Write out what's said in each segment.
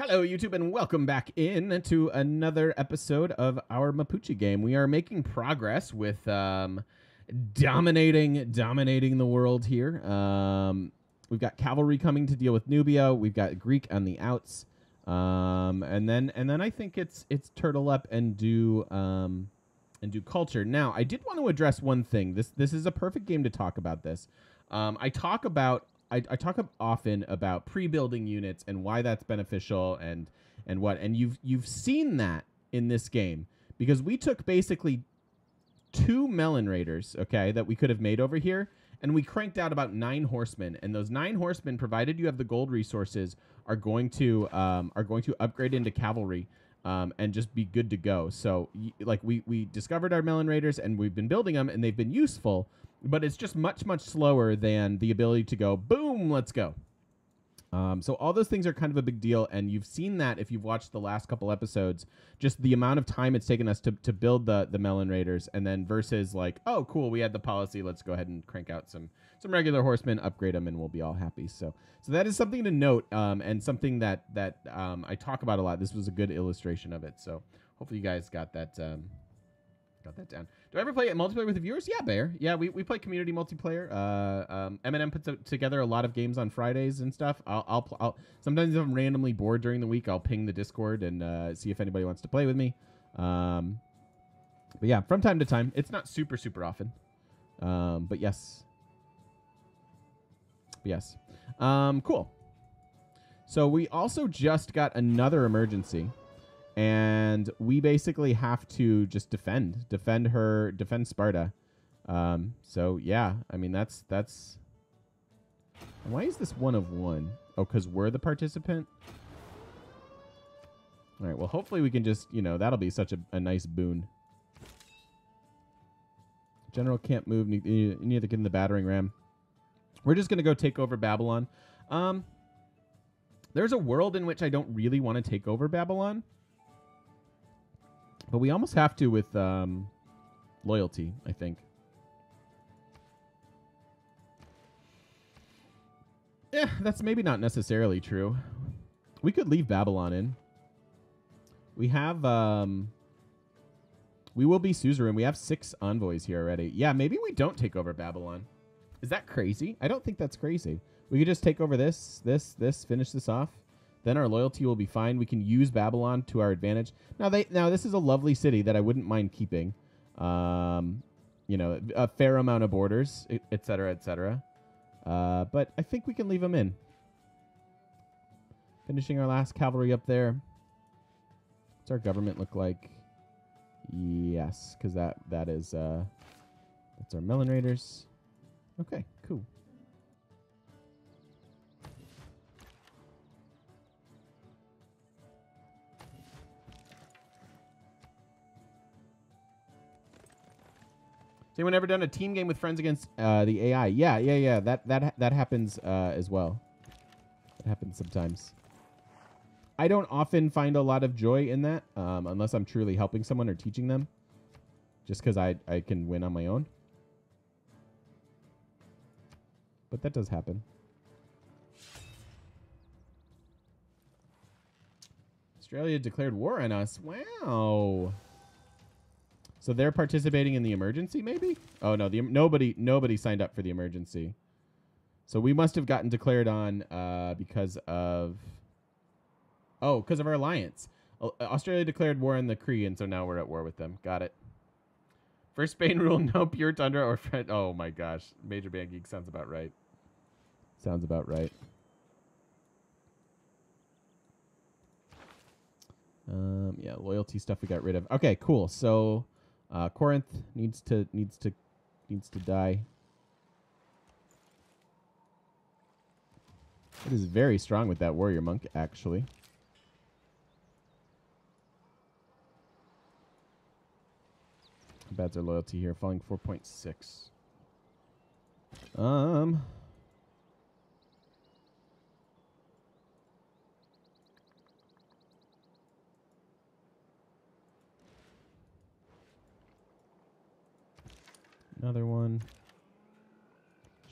Hello, YouTube, and welcome back in to another episode of our Mapuche game. We are making progress with dominating the world here. We've got cavalry coming to deal with Nubia. We've got Greek on the outs, and then I think it's turtle up and do culture. Now, I did want to address one thing. This is a perfect game to talk about this. I talk often about pre-building units and why that's beneficial and you've seen that in this game because we took basically 2 melon raiders, okay, that we could have made over here, and we cranked out about 9 horsemen, and those 9 horsemen, provided you have the gold resources, are going to upgrade into cavalry and just be good to go. So like we discovered our melon raiders and we've been building them and they've been useful. But it's just much slower than the ability to go, boom, let's go. So all those things are kind of a big deal, and you've seen that if you've watched the last couple episodes, just the amount of time it's taken us to build the melon raiders, and then versus like, oh, cool, we had the policy, let's go ahead and crank out some regular horsemen, upgrade them, and we'll be all happy. So that is something to note, and something that I talk about a lot. This was a good illustration of it. So hopefully you guys got that down. Do I ever play multiplayer with the viewers? Yeah, Bear. Yeah, we play community multiplayer. Eminem puts together a lot of games on Fridays and stuff. I'll sometimes if I'm randomly bored during the week, I'll ping the Discord and see if anybody wants to play with me. But yeah, from time to time. It's not super often. But yes. Cool. So we also just got another emergency. And we basically have to just defend Sparta. So yeah, I mean that's. Why is this 1 of 1? Oh, because we're the participant. All right. Well, hopefully we can just that'll be such a nice boon. General can't move. You need to get in the battering ram. We're just gonna go take over Babylon. There's a world in which I don't really want to take over Babylon. But we almost have to with loyalty, I think. Yeah, that's maybe not necessarily true. We could leave Babylon in. We have... we will be suzerain. We have 6 envoys here already. Yeah, maybe we don't take over Babylon. Is that crazy? I don't think that's crazy. We could just take over this, finish this off. Then our loyalty will be fine. We can use Babylon to our advantage. Now this is a lovely city that I wouldn't mind keeping. A fair amount of borders, et cetera. But I think we can leave them in. Finishing our last cavalry up there. What's our government look like? Yes, because that's our melon raiders. Okay, cool. Has anyone ever done a team game with friends against the AI? Yeah. That happens as well. It happens sometimes. I don't often find a lot of joy in that unless I'm truly helping someone or teaching them. Just because I can win on my own. But that does happen. Australia declared war on us. Wow. So they're participating in the emergency, maybe? Oh no, nobody signed up for the emergency. So we must have gotten declared on because of our alliance. Australia declared war on the Cree, and so now we're at war with them. Got it. First Spain rule: no pure tundra or French. Oh my gosh, Major Band Geek sounds about right. Sounds about right. Yeah, loyalty stuff we got rid of. Okay, cool. So. Corinth needs to die. It is very strong with that warrior monk, actually. How bad's our loyalty here? Falling 4.6. Another one.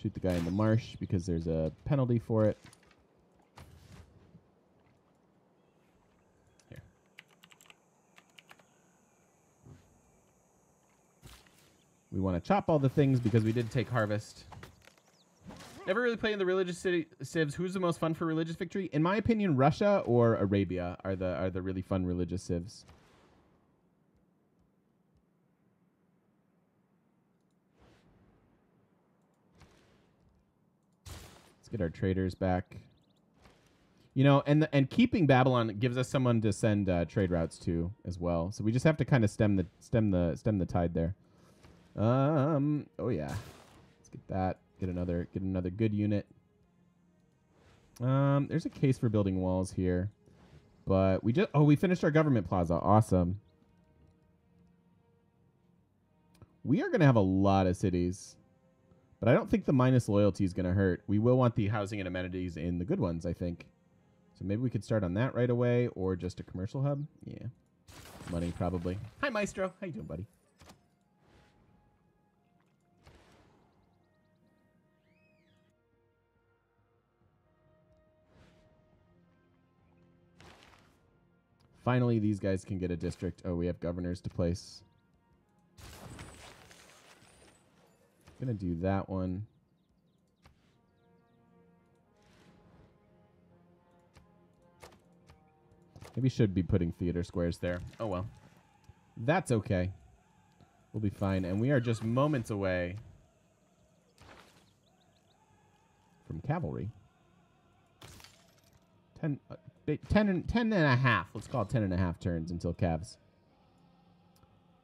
Shoot the guy in the marsh because there's a penalty for it. We want to chop all the things because we did take harvest. Never really played in the religious civs. Who's the most fun for religious victory? In my opinion, Russia or Arabia are the really fun religious civs. Let's get our traders back. You know, and keeping Babylon gives us someone to send trade routes to as well. So we just have to kind of stem the tide there. Oh yeah, let's get that. Get another good unit. There's a case for building walls here, but we finished our government plaza. Awesome. We are gonna have a lot of cities, but I don't think the minus loyalty is gonna hurt. We will want the housing and amenities in the good ones, I think. So maybe we could start on that right away, or just a commercial hub. Yeah, money probably. Hi Maestro, how you doing, buddy? Finally, these guys can get a district. Oh, we have governors to place. Gonna do that one. Maybe should be putting theater squares there. Oh well. That's okay. We'll be fine. And we are just moments away from cavalry. 10 and a half. Let's call it 10 and a half turns until calves.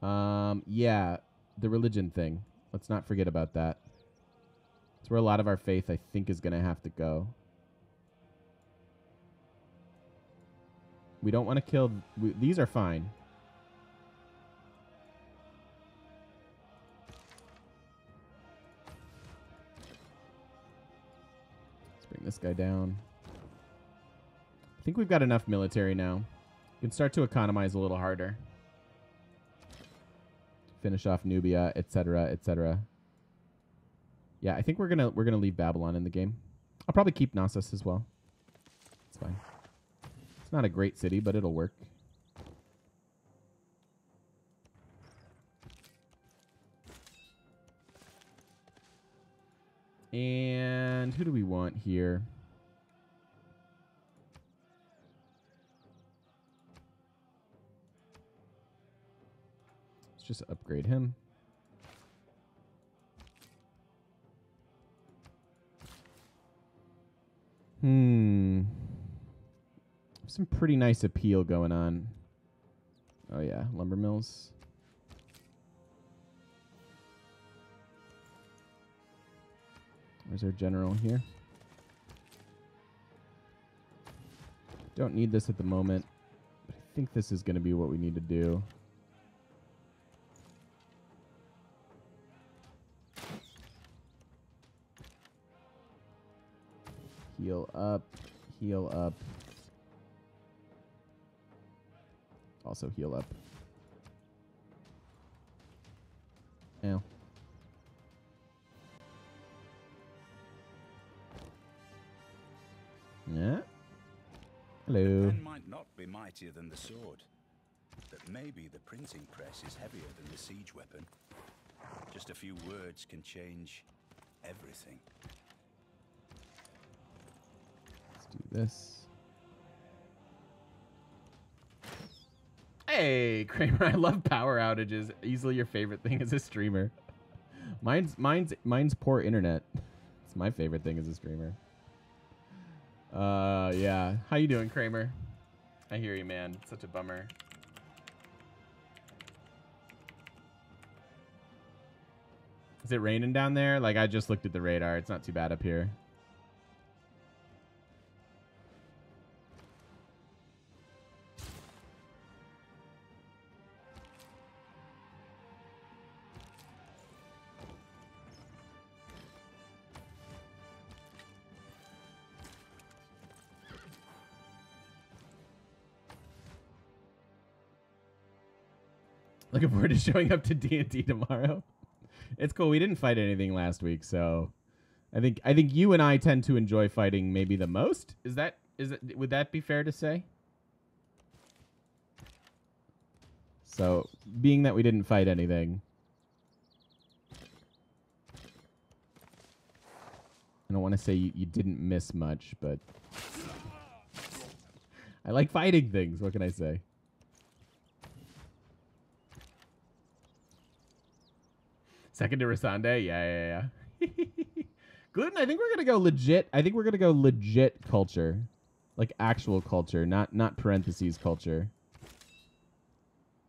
Yeah, the religion thing. Let's not forget about that. It's where a lot of our faith, I think, is going to have to go. We don't want to kill... these are fine. Let's bring this guy down. I think we've got enough military now. We can start to economize a little harder. Finish off Nubia, etc., etc. Yeah, I think we're gonna leave Babylon in the game. I'll probably keep Knossos as well. It's fine. It's not a great city, but it'll work. And who do we want here? Let's just upgrade him. Some pretty nice appeal going on. Oh yeah, lumber mills. Where's our general here? Don't need this at the moment, but I think this is going to be what we need to do. Heal up, heal up. Also heal up. Ow. Yeah. Hello. The pen might not be mightier than the sword, but maybe the printing press is heavier than the siege weapon. Just a few words can change everything. Let's do this. Hey, Kramer, I love power outages. Easily your favorite thing as a streamer. Mine's poor internet. It's my favorite thing as a streamer. Yeah. How you doing, Kramer? I hear you, man. It's such a bummer. Is it raining down there? Like, I just looked at the radar. It's not too bad up here. Looking forward to showing up to D&D tomorrow. It's cool. We didn't fight anything last week, so I think you and I tend to enjoy fighting maybe the most. Would that be fair to say? So, being that we didn't fight anything, I don't want to say you didn't miss much, but I like fighting things. What can I say? Second to Rasande? Yeah. Gluten, I think we're gonna go legit. I think we're gonna go legit culture. Like actual culture, not parentheses culture.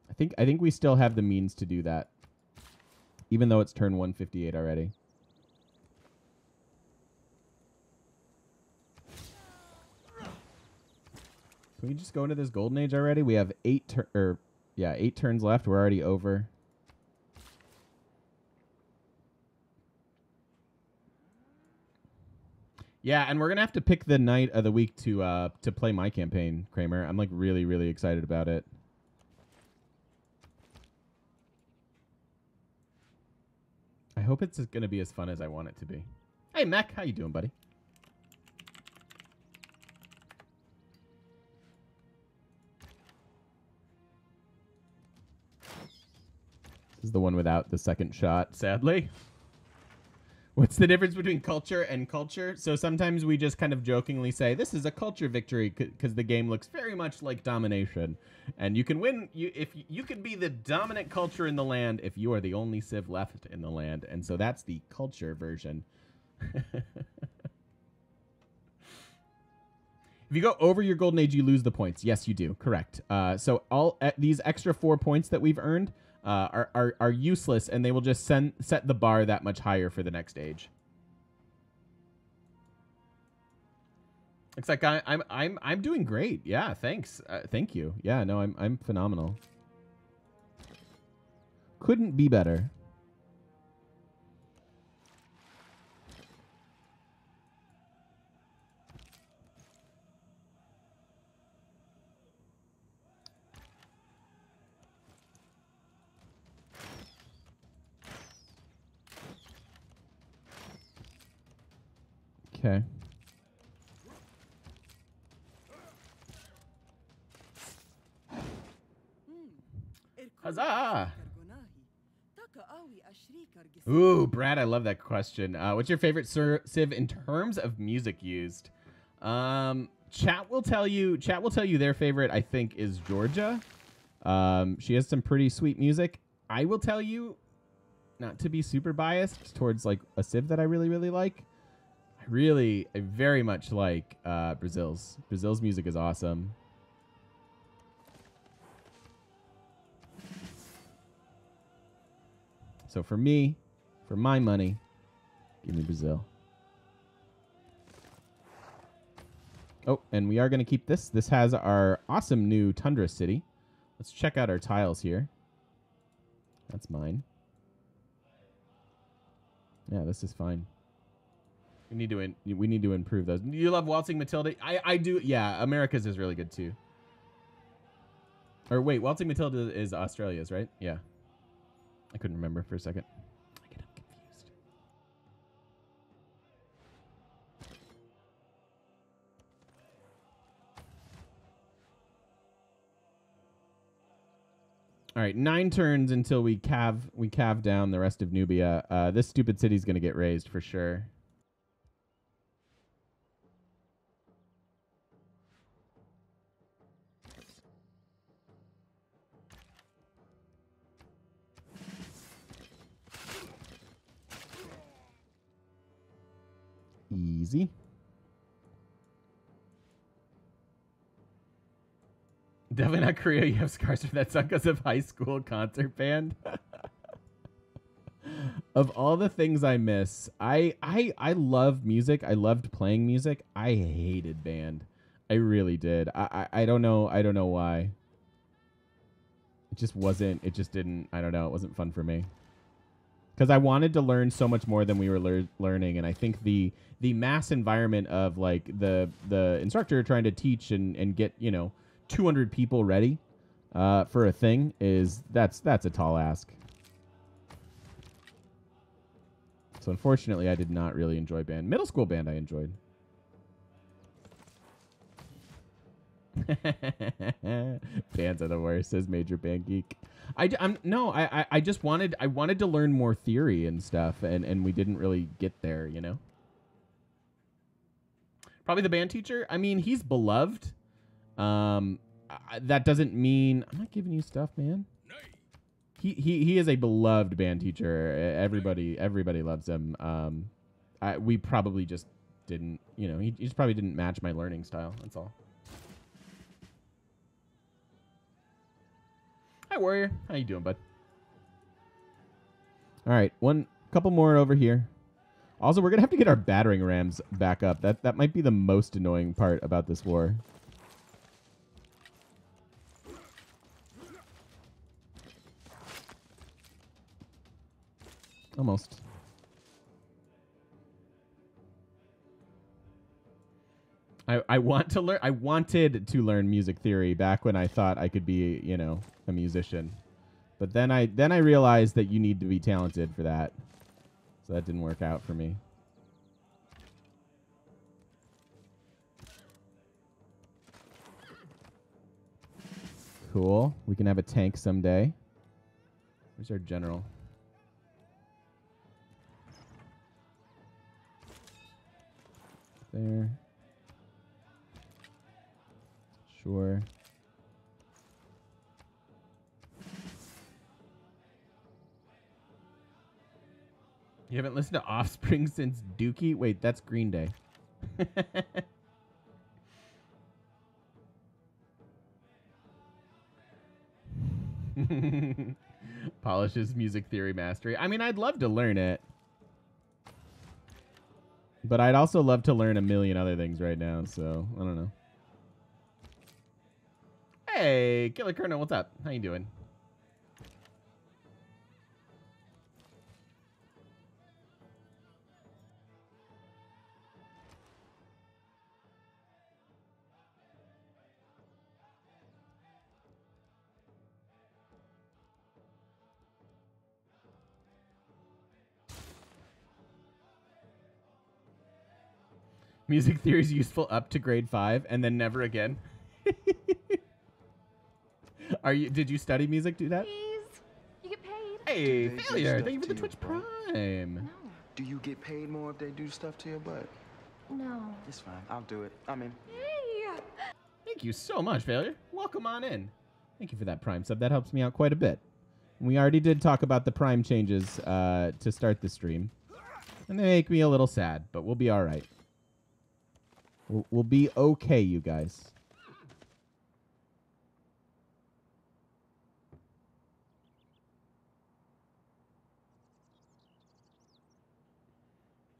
I think we still have the means to do that. Even though it's turn 158 already. Can we just go into this golden age already? We have 8 turns left. We're already over. Yeah, and we're gonna have to pick the night of the week to play my campaign, Kramer. I'm like really excited about it. I hope it's gonna be as fun as I want it to be. Hey, Mech, how you doing, buddy? This is the one without the second shot, sadly. What's the difference between culture and culture? So sometimes we just kind of jokingly say, this is a culture victory because the game looks very much like domination. And you can win, if you can be the dominant culture in the land if you are the only civ left in the land. And so that's the culture version. If you go over your golden age, you lose the points. Yes, you do. Correct. So all these extra 4 points that we've earned are useless, and they will just set the bar that much higher for the next age. Looks like I'm doing great. Yeah, thanks. Thank you. Yeah, no, I'm phenomenal. Couldn't be better. Okay. Huzzah! Ooh, Brad, I love that question. What's your favorite civ in terms of music used? Chat will tell you their favorite, I think, is Georgia. She has some pretty sweet music. I will tell you, not to be super biased towards like a civ that I really like. I very much like Brazil's. Brazil's music is awesome. So for me, for my money, give me Brazil. Oh, and we are going to keep this. This has our awesome new Tundra City. Let's check out our tiles here. That's mine. Yeah, this is fine. We need to improve those. You love Waltzing Matilda? I do. Yeah, America's is really good too. Or wait, Waltzing Matilda is Australia's, right? Yeah. I couldn't remember for a second. I get confused. All right, 9 turns until we calve down the rest of Nubia. This stupid city's gonna get raised for sure. Easy. Definitely not Korea. You have scars from that song because of high school concert band. Of all the things I miss, I love music. I loved playing music. I hated band. I really did. I don't know. I don't know why. It just wasn't. It just didn't. I don't know. It wasn't fun for me. Because I wanted to learn so much more than we were learning, and I think the mass environment of like the instructor trying to teach and get 200 people ready for a thing that's a tall ask. So unfortunately, I did not really enjoy band. Middle school band, I enjoyed. Bands are the worst, says Major Band Geek. I just wanted to learn more theory and stuff, and we didn't really get there, Probably the band teacher. I mean, he's beloved. That doesn't mean I'm not giving you stuff, man. He is a beloved band teacher. Everybody loves him. We probably just didn't, you know, he just probably didn't match my learning style. That's all. Hi, Warrior. How you doing, bud? All right, couple more over here. Also, we're gonna have to get our battering rams back up. That might be the most annoying part about this war. Almost. I wanted to learn music theory back when I thought I could be, you know, a musician. But then I realized that you need to be talented for that. So that didn't work out for me. Cool. We can have a tank someday. Where's our general? There. Sure. You haven't listened to Offspring since Dookie? Wait, that's Green Day. Polishes music theory mastery. I mean, I'd love to learn it. But I'd also love to learn a million other things right now, so I don't know. Hey, Killer Colonel, what's up? How you doing? Music theory is useful up to grade 5 and then never again. Did you study music, do that? Please. You get paid. Hey, Failure, thank you for the Twitch Prime. No. Do you get paid more if they do stuff to your butt? No. It's fine. I'll do it. I'm in. Hey. Thank you so much, Failure. Welcome on in. Thank you for that Prime sub. That helps me out quite a bit. We already did talk about the Prime changes to start the stream. And they make me a little sad, but we'll be all right. We'll be okay, you guys.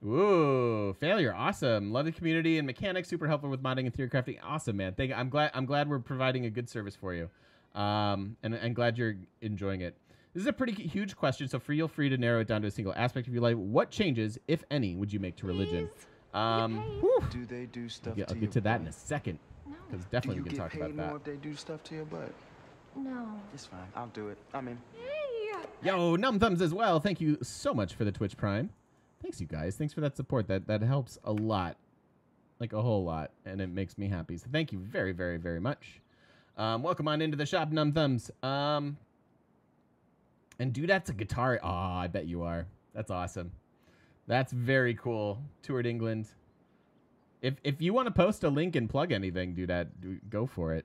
Ooh, Failure, awesome. Love the community and mechanics, super helpful with modding and theory crafting. Awesome, man. I'm glad we're providing a good service for you. And glad you're enjoying it. This is a pretty huge question, so feel free to narrow it down to a single aspect of your life. What changes, if any, would you make to religion? Do they do stuff to your butt? I'll get to that in a second. No. Because definitely we can talk Do you get about paid that. more if they do stuff to your butt? No. It's fine. I'll do it. I'm in. Hey. Yo, Numb Thumbs as well. Thank you so much for the Twitch Prime. Thanks, you guys. Thanks for that support. That helps a lot. Like a whole lot. And it makes me happy. So thank you very, very, very much. Welcome on into the shop, Numb Thumbs. And dude, that's a guitar. Oh, I bet you are. That's awesome. That's very cool. Toured England. If you want to post a link and plug anything, go for it.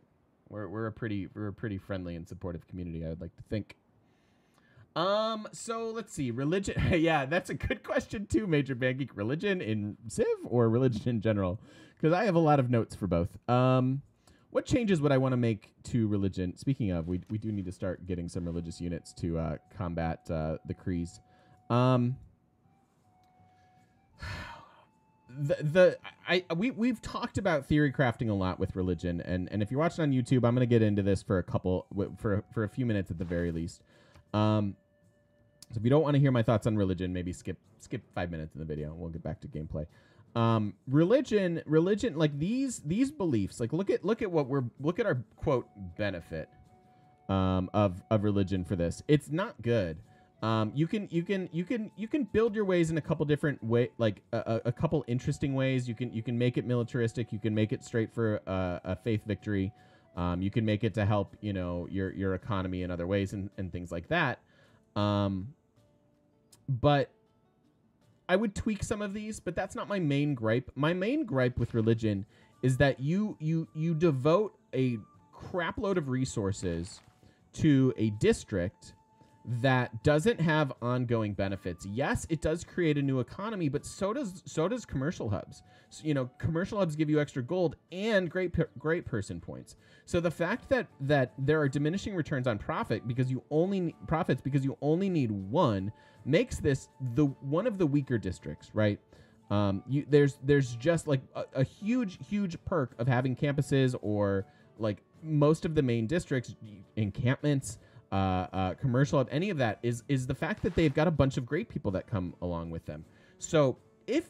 We're a pretty friendly and supportive community, I would like to think. So let's see. Religion. Yeah, that's a good question too, Major Band Geek. Religion in Civ or religion in general? Because I have a lot of notes for both. What changes would I want to make to religion? Speaking of, we do need to start getting some religious units to combat the Krees. We've talked about theory crafting a lot with religion, and if you're watching on YouTube, I'm going to get into this for a few minutes at the very least. So if you don't want to hear my thoughts on religion, maybe skip 5 minutes in the video, and we'll get back to gameplay. Religion, like these beliefs, like look at our quote benefit of religion for this. It's not good. You can build your ways in a couple different like a couple interesting ways. You can make it militaristic. You can make it straight for a faith victory. You can make it to help, you know, your economy in other ways and things like that. But I would tweak some of these, but that's not my main gripe. My main gripe with religion is that you devote a crapload of resources to a district that doesn't have ongoing benefits. Yes, it does create a new economy, but so does commercial hubs. So, you know, commercial hubs give you extra gold and great person points. So the fact that there are diminishing returns on because you only need one makes this one of the weaker districts, right? There's just like a huge perk of having campuses, or like most of the main districts, encampments, commercial hub, any of that is the fact that they've got a bunch of great people that come along with them. So if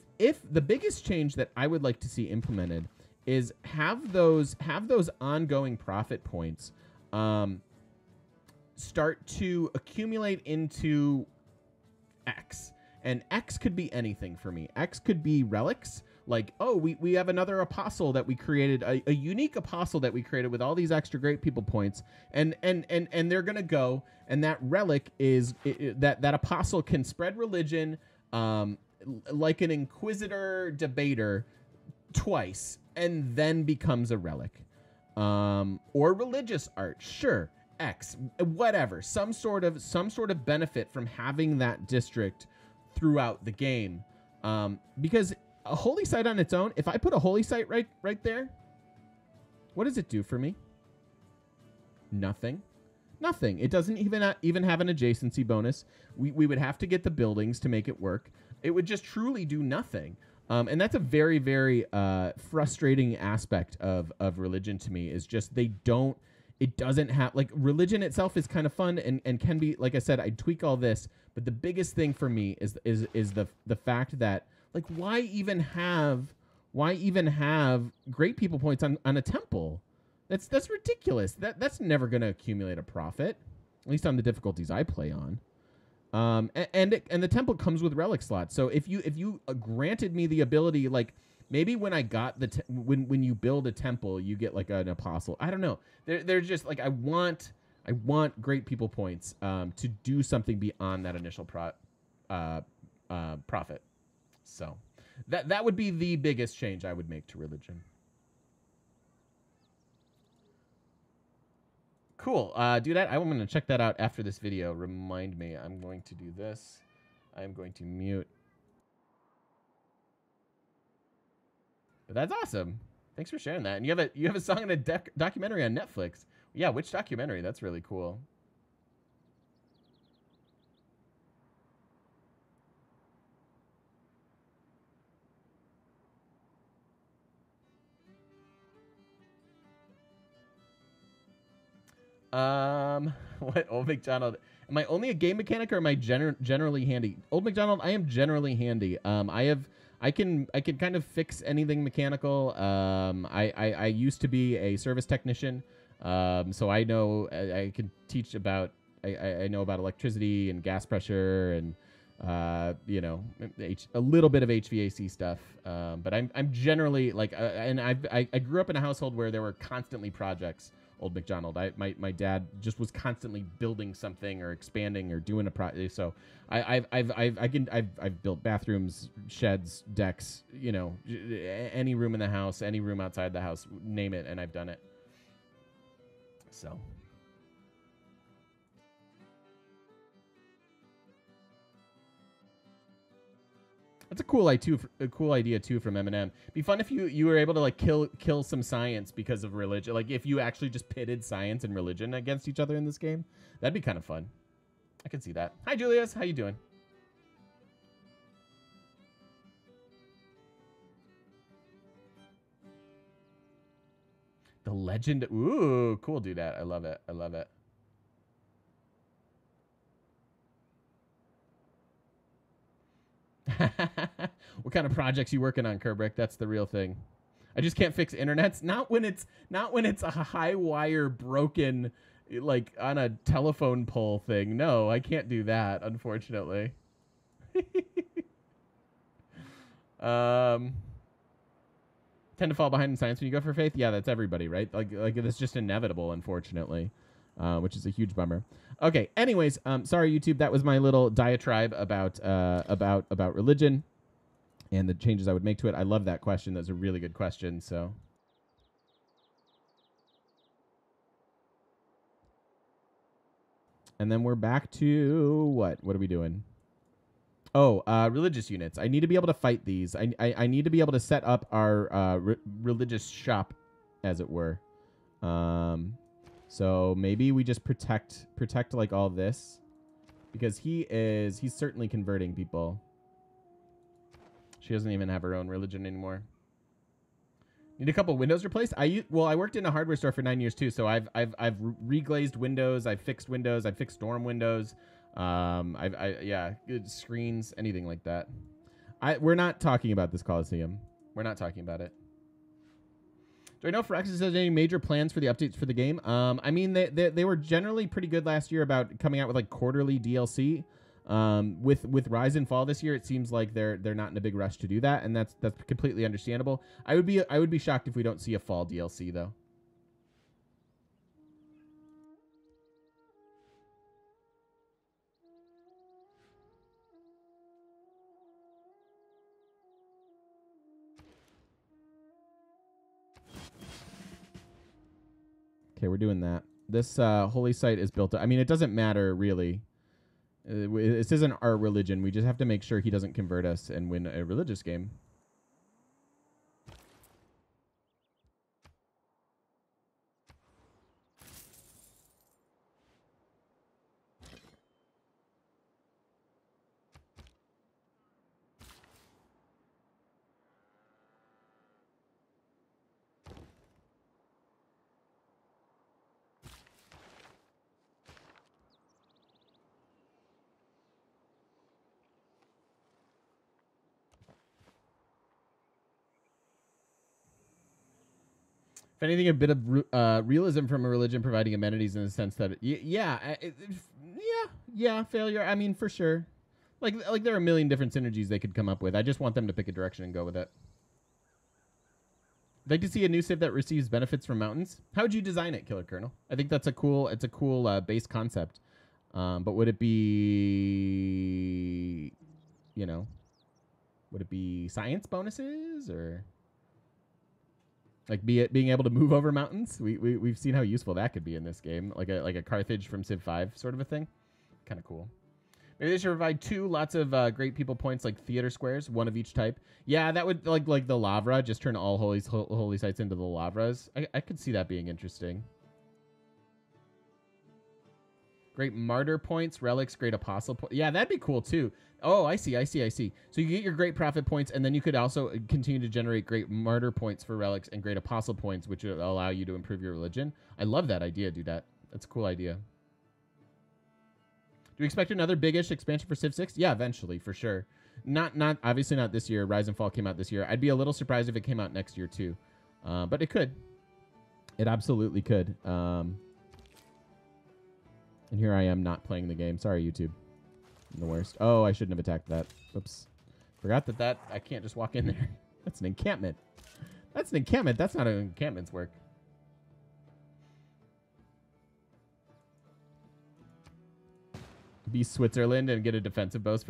the biggest change that I would like to see implemented is have those ongoing profit points start to accumulate into X. And X could be anything for me. X could be relics. Like, oh, we have another apostle that we created, a unique apostle that we created with all these extra great people points, and they're gonna go, and that relic is that apostle can spread religion, like an inquisitor debater twice, and then becomes a relic, or religious art. Sure, X, whatever, some sort of benefit from having that district throughout the game, because a holy site on its own, if I put a holy site right there, what does it do for me? Nothing. It doesn't even have an adjacency bonus. We would have to get the buildings to make it work. It would just truly do nothing. And that's a very, very frustrating aspect of religion to me, is just it doesn't have, like, religion itself is kind of fun and can be, like I said, I'd tweak all this, but the biggest thing for me is the fact that, like, why even have great people points on a temple? That's ridiculous. That's never going to accumulate a profit, at least on the difficulties I play on. And the temple comes with relic slots. So if you granted me the ability, like, maybe when I got when you build a temple, you get like an apostle. I don't know. They're just like, I want great people points to do something beyond that initial profit. So that would be the biggest change I would make to religion. Cool. Do that. I'm going to check that out after this video. Remind me. I'm going to do this. I'm going to mute. But that's awesome. Thanks for sharing that. And you have a song in a documentary on Netflix. Yeah, which documentary? That's really cool. What, Old McDonald? Am I only a game mechanic, or am I generally handy? Old McDonald, I am generally handy. I can kind of fix anything mechanical. I used to be a service technician, so I know I can teach about. I know about electricity and gas pressure and you know, a little bit of HVAC stuff. But I'm generally like, and I grew up in a household where there were constantly projects. Old McDonald. My dad just was constantly building something or expanding or doing a project. So I've built bathrooms, sheds, decks, you know, any room in the house, any room outside the house, name it, and I've done it. So. That's a cool idea too from Eminem. Be fun if you were able to like kill some science because of religion. Like if you actually just pitted science and religion against each other in this game, that'd be kind of fun. I can see that. Hi Julius, how you doing? The legend. Ooh, cool, do that. I love it. I love it. What kind of projects you working on, Kerbrick? That's the real thing. I just can't fix internets. Not when it's a high wire broken, like on a telephone pole thing. No, I can't do that, unfortunately. Tend to fall behind in science when you go for faith. Yeah, that's everybody, right? Like it's just inevitable, unfortunately. Which is a huge bummer. Okay. Anyways, sorry YouTube. That was my little diatribe about religion. and the changes I would make to it. I love that question. That's a really good question. So. And then we're back to what? What are we doing? Oh, religious units. I need to be able to fight these. I need to be able to set up our religious shop, as it were. So maybe we just protect like all this, because he's certainly converting people. She doesn't even have her own religion anymore. Need a couple windows replaced. I worked in a hardware store for 9 years too, so I've reglazed windows, I've fixed windows, I've fixed storm windows. Yeah, good screens, anything like that. We're not talking about this Coliseum. We're not talking about it. Do I know if Firaxis has any major plans for the updates for the game? I mean, they were generally pretty good last year about coming out with like quarterly DLC. With Rise and Fall this year, it seems like they're not in a big rush to do that, and that's completely understandable. I would be shocked if we don't see a Fall DLC though. Okay, we're doing that. This holy site is built up. I mean, it doesn't matter really. This isn't our religion. We just have to make sure he doesn't convert us and win a religious game. If anything, a bit of realism from a religion providing amenities in the sense that, yeah, failure. I mean, for sure. Like there are a million different synergies they could come up with. I just want them to pick a direction and go with it. I'd like to see a new civ that receives benefits from mountains. How would you design it, Killer Colonel? I think that's a cool base concept. But would it be, would it be science bonuses or? Like being able to move over mountains. We've seen how useful that could be in this game. Like a Carthage from Civ 5 sort of a thing. Kind of cool. Maybe they should provide lots of great people points, like theater squares, one of each type. Yeah, that would like the Lavra, just turn all holy sites into the Lavras. I could see that being interesting. Great martyr points, relics, great apostle points. Yeah, that'd be cool too. Oh, I see. So you get your great prophet points, and then you could also continue to generate great martyr points for relics and great apostle points, which will allow you to improve your religion. I love that idea, dude. That's a cool idea. Do we expect another big-ish expansion for Civ 6? Yeah, eventually, for sure. Not obviously not this year. Rise and Fall came out this year. I'd be a little surprised if it came out next year too. But it could. It absolutely could. And here I am not playing the game. Sorry, YouTube. I'm the worst. Oh, I shouldn't have attacked that. Oops. Forgot that I can't just walk in there. That's an encampment. That's an encampment. That's not how encampments work. Be Switzerland and get a defensive boost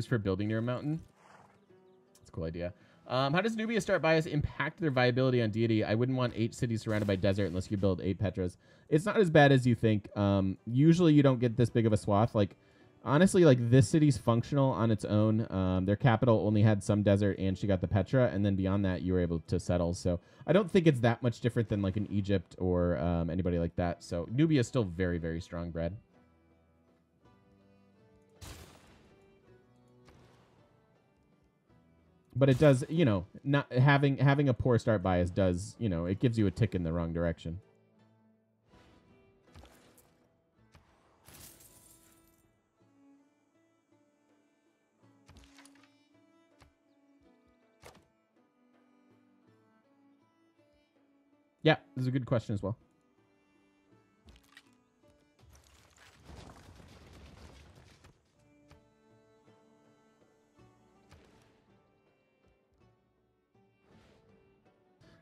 for building near a mountain. That's a cool idea. How does Nubia start bias impact their viability on deity? I wouldn't want 8 cities surrounded by desert unless you build 8 Petras. It's not as bad as you think. Usually you don't get this big of a swath. Like, honestly, like this city's functional on its own. Their capital only had some desert and she got the Petra. And then beyond that, you were able to settle. So I don't think it's that much different than like an Egypt or anybody like that. So Nubia is still very, very strong, Brad. But it does, not having a poor start bias does, it gives you a tick in the wrong direction. Yeah, this is a good question as well.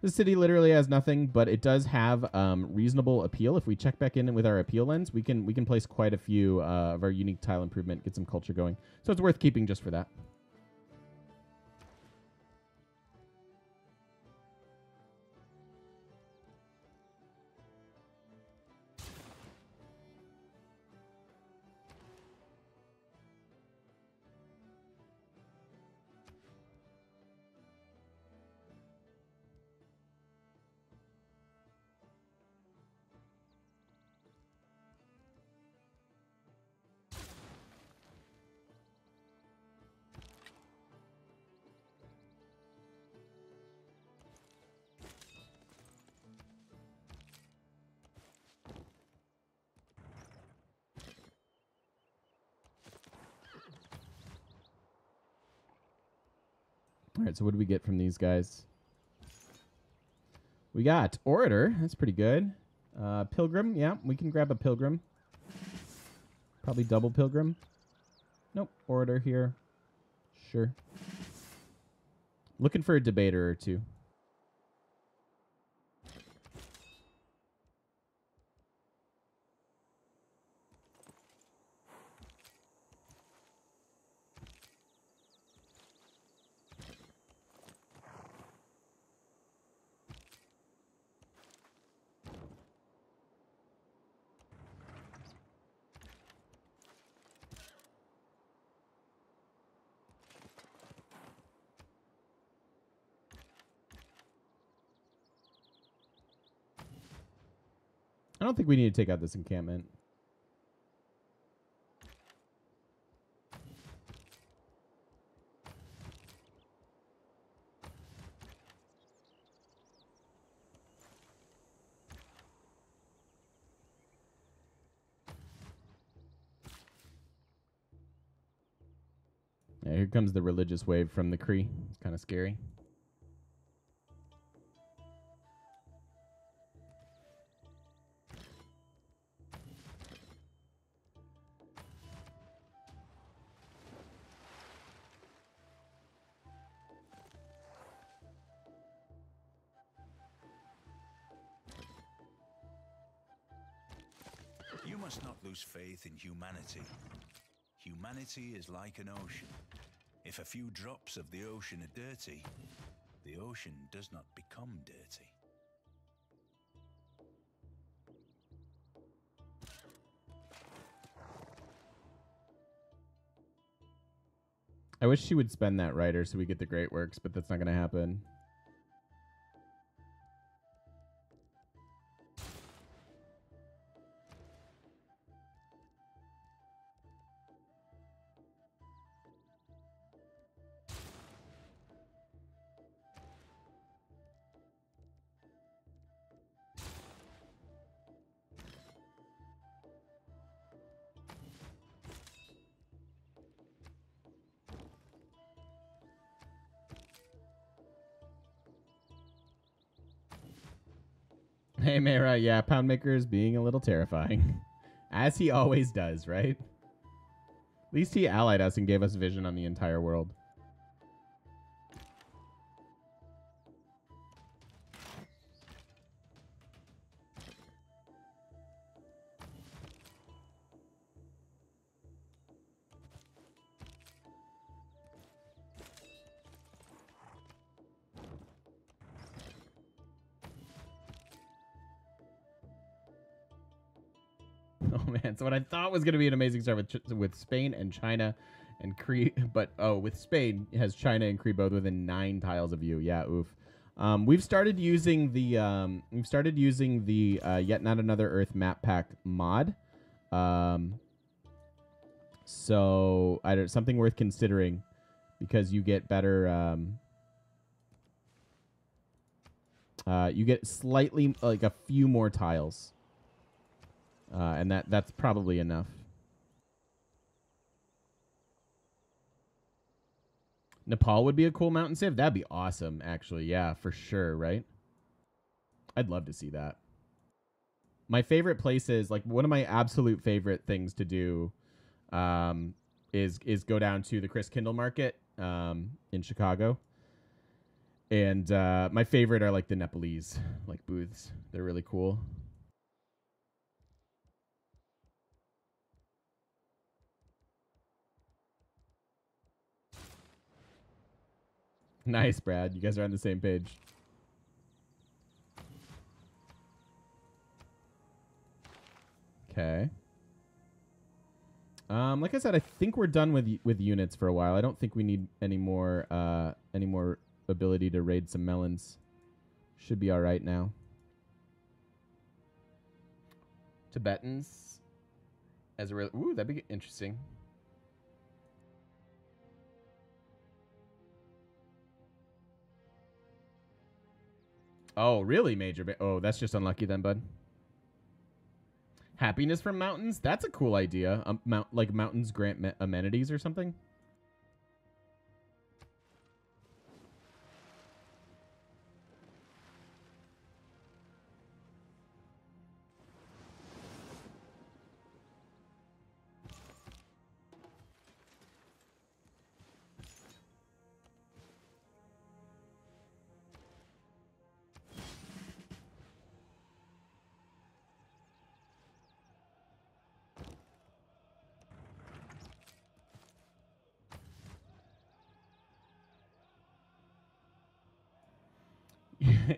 This city literally has nothing, but it does have reasonable appeal. If we check back in with our appeal lens, we can place quite a few of our unique tile improvement, get some culture going. So it's worth keeping just for that. All right, so what do we get from these guys? We got Orator. That's pretty good. Pilgrim. Yeah, we can grab a Pilgrim. Probably double Pilgrim. Nope. Orator here. Sure. Looking for a debater or two. I don't think we need to take out this encampment. Yeah, here comes the religious wave from the Kree. It's kind of scary. You must not lose faith in humanity. Humanity is like an ocean. If a few drops of the ocean are dirty, the ocean does not become dirty. I wish she would spend that writer so we get the great works, but that's not going to happen. Hey, Mara. Yeah, Poundmaker is being a little terrifying. As he always does, right? At least he allied us and gave us vision on the entire world. Oh man, so what I thought was going to be an amazing start with Spain and China and Cree, but with Spain has China and Cree both within 9 tiles of you. Yeah, oof. We've started using the Yet Not Another Earth map pack mod. So something worth considering because you get better. You get slightly like a few more tiles. And that's probably enough. Nepal would be a cool mountain save. That'd be awesome, actually. Yeah, for sure, right? I'd love to see that. My favorite places, like one of my absolute favorite things to do is go down to the Chris Kindle Market in Chicago. And my favorite are like the Nepalese like booths. They're really cool. Nice, Brad. You guys are on the same page. Okay. Like I said, I think we're done with units for a while. I don't think we need any more ability to raid some melons. Should be all right now. Tibetans as a real. Ooh, that'd be interesting. Oh, really, Major? Oh, that's just unlucky then, bud. Happiness from mountains? That's a cool idea. Like mountains grant amenities or something?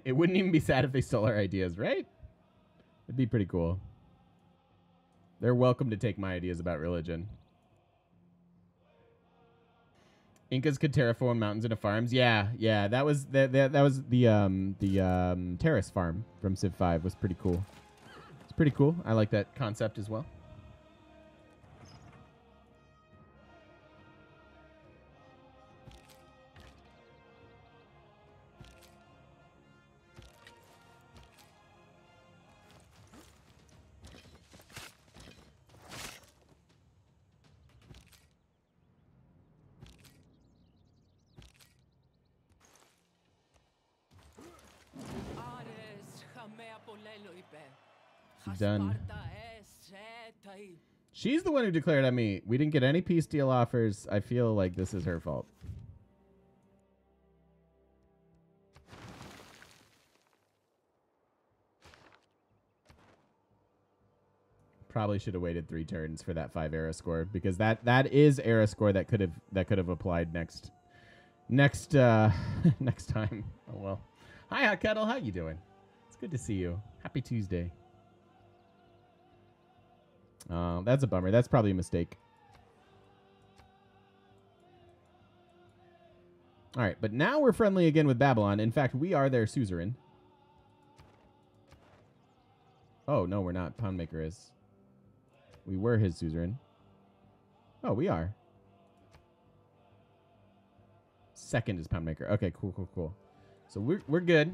It wouldn't even be sad if they stole our ideas, right? It'd be pretty cool. They're welcome to take my ideas about religion. Incas could terraform mountains into farms. Yeah, yeah, that was the terrace farm from Civ 5 was pretty cool. It's pretty cool. I like that concept as well. Done. She's the one who declared on me. We didn't get any peace deal offers. I feel like this is her fault. Probably should have waited 3 turns for that 5 era score, because that is era score that could have applied next next time. Oh well. Hi Hot Kettle, how you doing? It's good to see you. Happy Tuesday. That's a bummer. That's probably a mistake. All right, but now we're friendly again with Babylon. In fact, we are their suzerain. Oh, no, we're not. Poundmaker is. We were his suzerain. Oh, we are. Second is Poundmaker. Okay, cool, cool, cool. So we're good.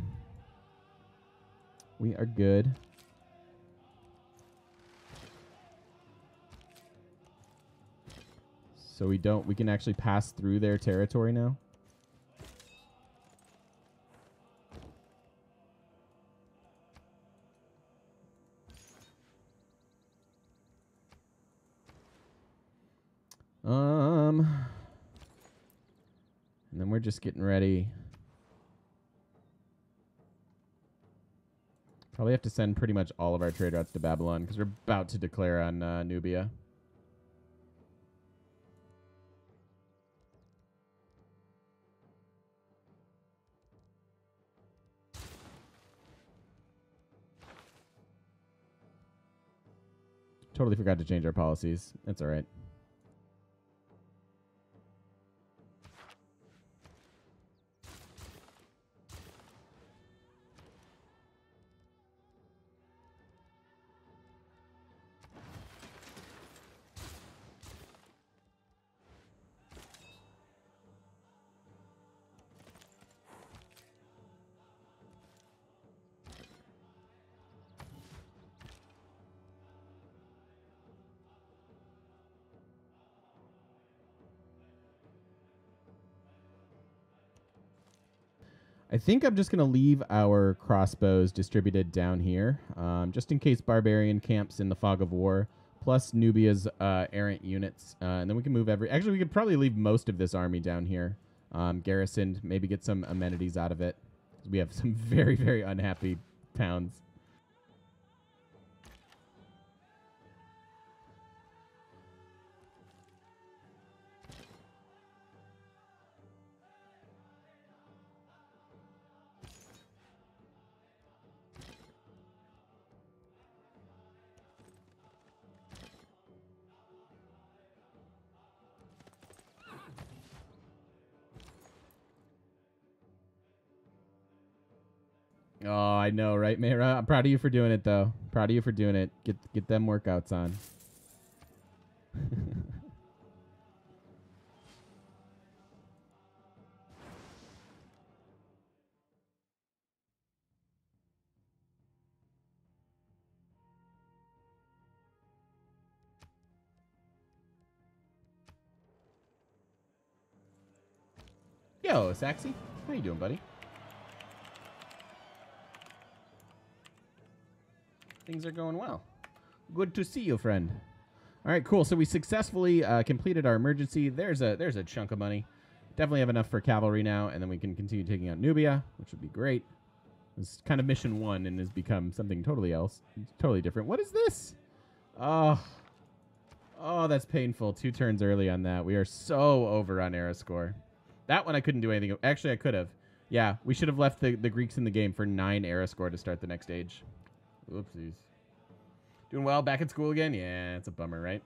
We are good. So we can actually pass through their territory now. And then we're just getting ready. Probably have to send pretty much all of our trade routes to Babylon because we're about to declare on Nubia. Totally forgot to change our policies. That's all right. I think I'm just going to leave our crossbows distributed down here, just in case Barbarian camps in the Fog of War, plus Nubia's errant units. And then we can move Actually, we could probably leave most of this army down here, garrisoned, maybe get some amenities out of it. We have some very, very unhappy towns. Oh, I know, right, Mayra? I'm proud of you for doing it, though. Proud of you for doing it. Get them workouts on. Yo, Saxy. How you doing, buddy? Things are going well. Good to see you, friend. All right, cool. So we successfully completed our emergency. There's a chunk of money. Definitely have enough for cavalry now, and then we can continue taking out Nubia, which would be great. It's kind of mission 1 and has become something totally else. It's totally different. What is this? Oh, that's painful. 2 turns early on that. We are so over on era score. That one I couldn't do anything. Actually, I could have. Yeah, we should have left the Greeks in the game for 9 era score to start the next age. Oopsies. Doing well, back at school again? Yeah, it's a bummer, right?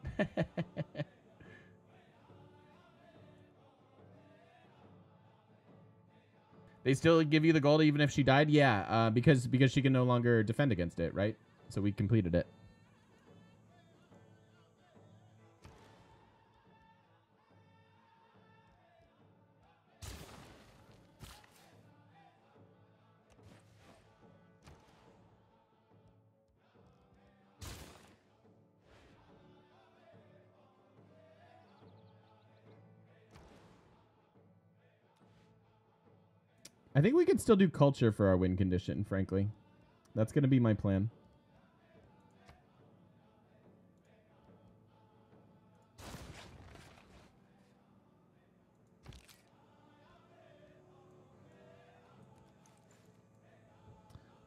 They still give you the gold even if she died? Yeah, because she can no longer defend against it, right? So we completed it. I think we could still do culture for our win condition, frankly. That's going to be my plan.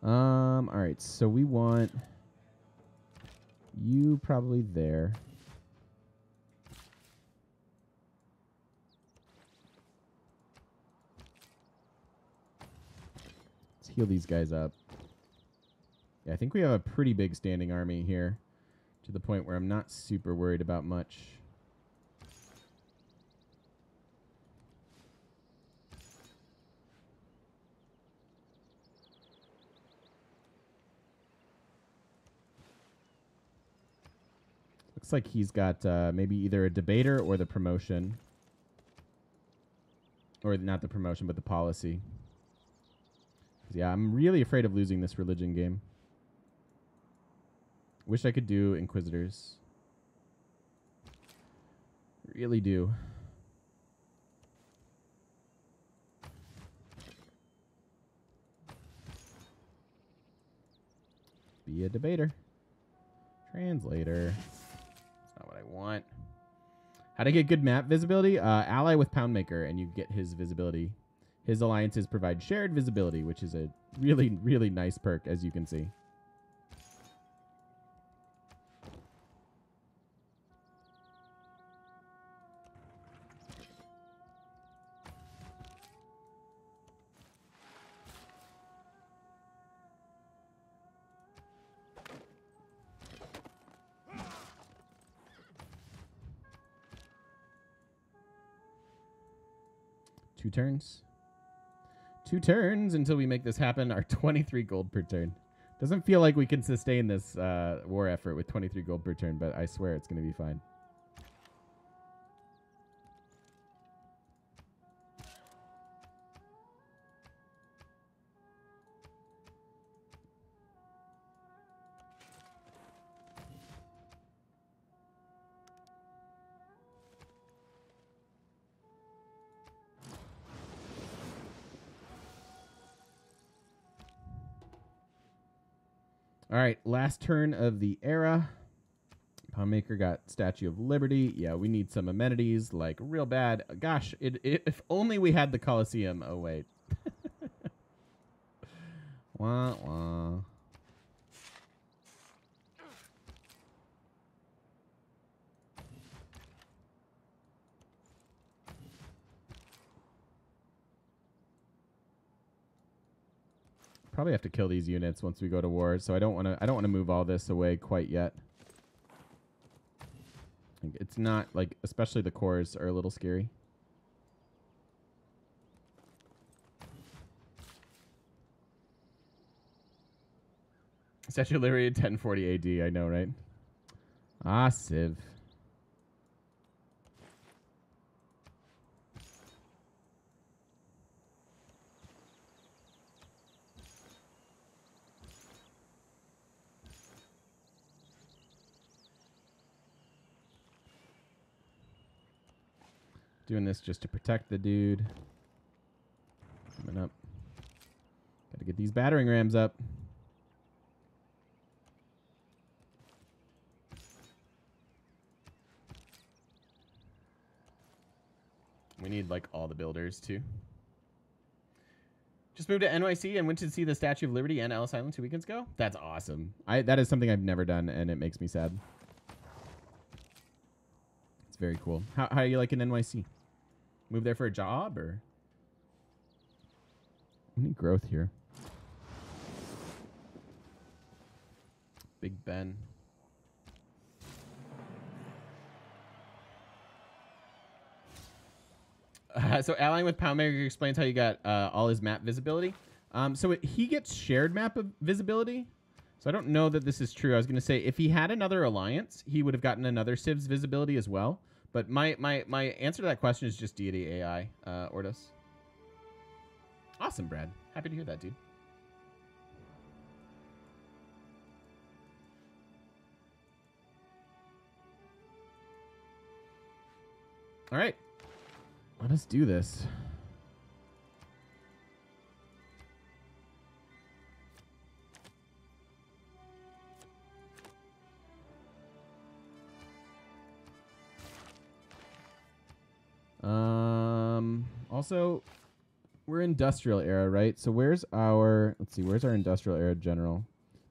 All right, so we want you probably there. Let's heal these guys up. Yeah, I think we have a pretty big standing army here to the point where I'm not super worried about much. Looks like he's got maybe either a debater or the promotion. Or not the promotion, but the policy. Yeah, I'm really afraid of losing this religion game. Wish I could do Inquisitors. Really do. Be a debater. Translator. That's not what I want. How to get good map visibility? Ally with Poundmaker, and you get his visibility. His alliances provide shared visibility, which is a really, really nice perk, as you can see. Two turns. 2 turns until we make this happen. Our 23 gold per turn. Doesn't feel like we can sustain this war effort with 23 gold per turn, but I swear it's going to be fine. All right, last turn of the era. Poundmaker got Statue of Liberty. Yeah, we need some amenities, like real bad. Gosh, if only we had the Colosseum. Oh, wait. Wah, wah. Probably have to kill these units once we go to war, so I don't want to move all this away quite yet. It's not like, especially the cores are a little scary. Statue of Liberty 1040 AD, I know, right? Ah, Civ. Doing this just to protect the dude. Coming up. Gotta get these battering rams up. We need, like, all the builders, too. Just moved to NYC and went to see the Statue of Liberty and Ellis Island 2 weekends ago. That's awesome. That is something I've never done, and it makes me sad. It's very cool. How are you liking NYC? Move there for a job, or? We need growth here. Big Ben. So allying with Poundmaker explains how you got all his map visibility. He gets shared map of visibility. So I don't know that this is true. I was going to say if he had another alliance, he would have gotten another Civ's visibility as well. But my answer to that question is just Deity AI, Ordos. Awesome, Brad. Happy to hear that, dude. All right. Let us do this. Also, we're industrial era, right? So where's our, let's see, where's our industrial era general?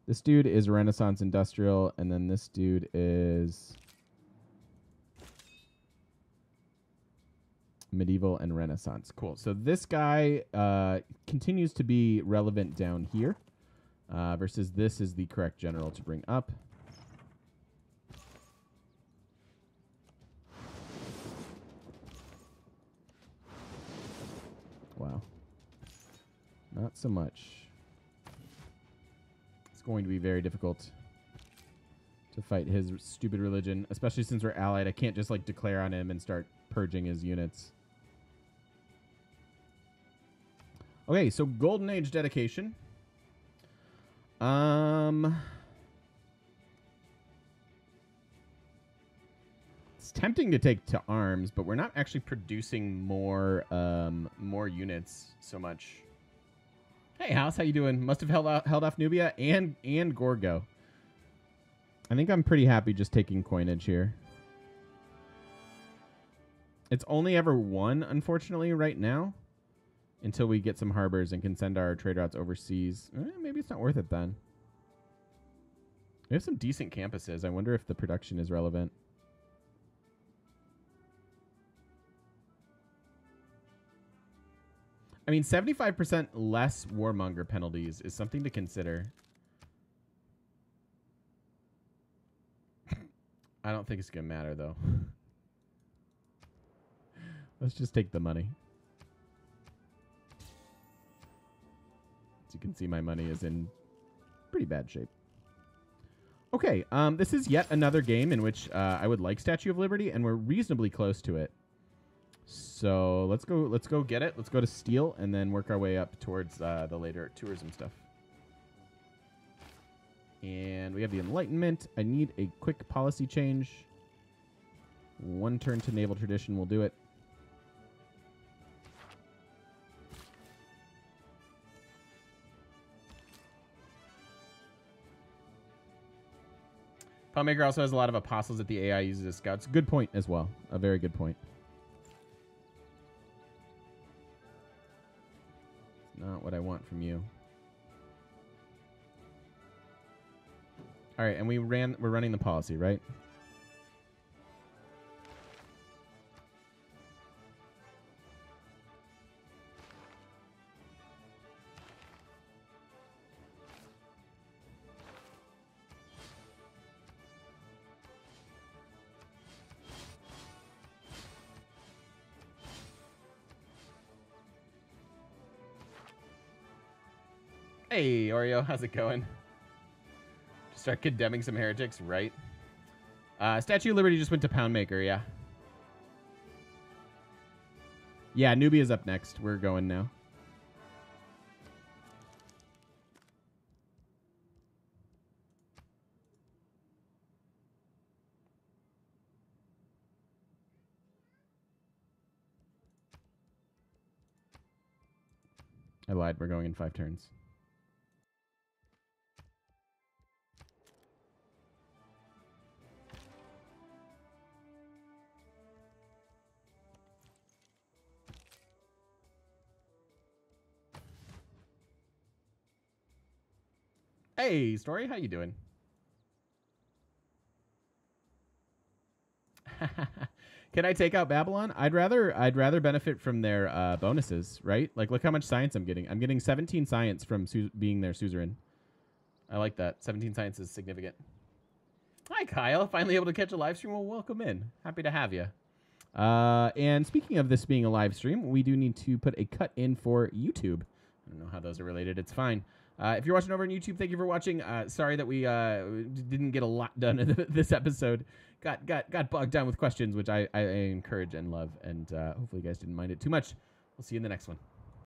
This dude is Renaissance industrial, and then this dude is medieval and Renaissance. Cool. So this guy continues to be relevant down here versus this is the correct general to bring up. Wow. Not so much. It's going to be very difficult to fight his stupid religion, especially since we're allied. I can't just like declare on him and start purging his units. Okay, so Golden Age dedication. It's tempting to take to arms, but we're not actually producing more units so much. Hey, House, how you doing? Must have held off Nubia and Gorgo. I think I'm pretty happy just taking coinage here. It's only ever one, unfortunately, right now. Until we get some harbors and can send our trade routes overseas. Maybe it's not worth it then. We have some decent campuses. I wonder if the production is relevant. I mean, 75% less warmonger penalties is something to consider. I don't think it's going to matter, though. Let's just take the money. As you can see, my money is in pretty bad shape. Okay, this is yet another game in which I would like Statue of Liberty, and we're reasonably close to it. So let's go get it. Let's go to Steel, and then work our way up towards the later tourism stuff. And we have the Enlightenment. I need a quick policy change. One turn to naval tradition will do it. Poundmaker also has a lot of apostles that the AI uses as scouts. Good point as well. A very good point. It's not what I want from you. All right, and we're running the policy, right? Hey, Oreo, how's it going? Just start condemning some heretics, right? Statue of Liberty just went to Poundmaker, yeah. Yeah, Nubia's up next. We're going now. I lied. We're going in 5 turns. Hey, Story, how you doing? Can I take out Babylon? I'd rather benefit from their bonuses, right? Like, look how much science I'm getting. I'm getting 17 science from being their suzerain. I like that. 17 science is significant. Hi, Kyle. Finally able to catch a live stream. Well, welcome in. Happy to have you. And speaking of this being a live stream, we do need to put a cut in for YouTube. I don't know how those are related. It's fine. If you're watching over on YouTube, thank you for watching. Sorry that we didn't get a lot done in this episode. Got bogged down with questions, which I encourage and love. And hopefully you guys didn't mind it too much. We'll see you in the next one.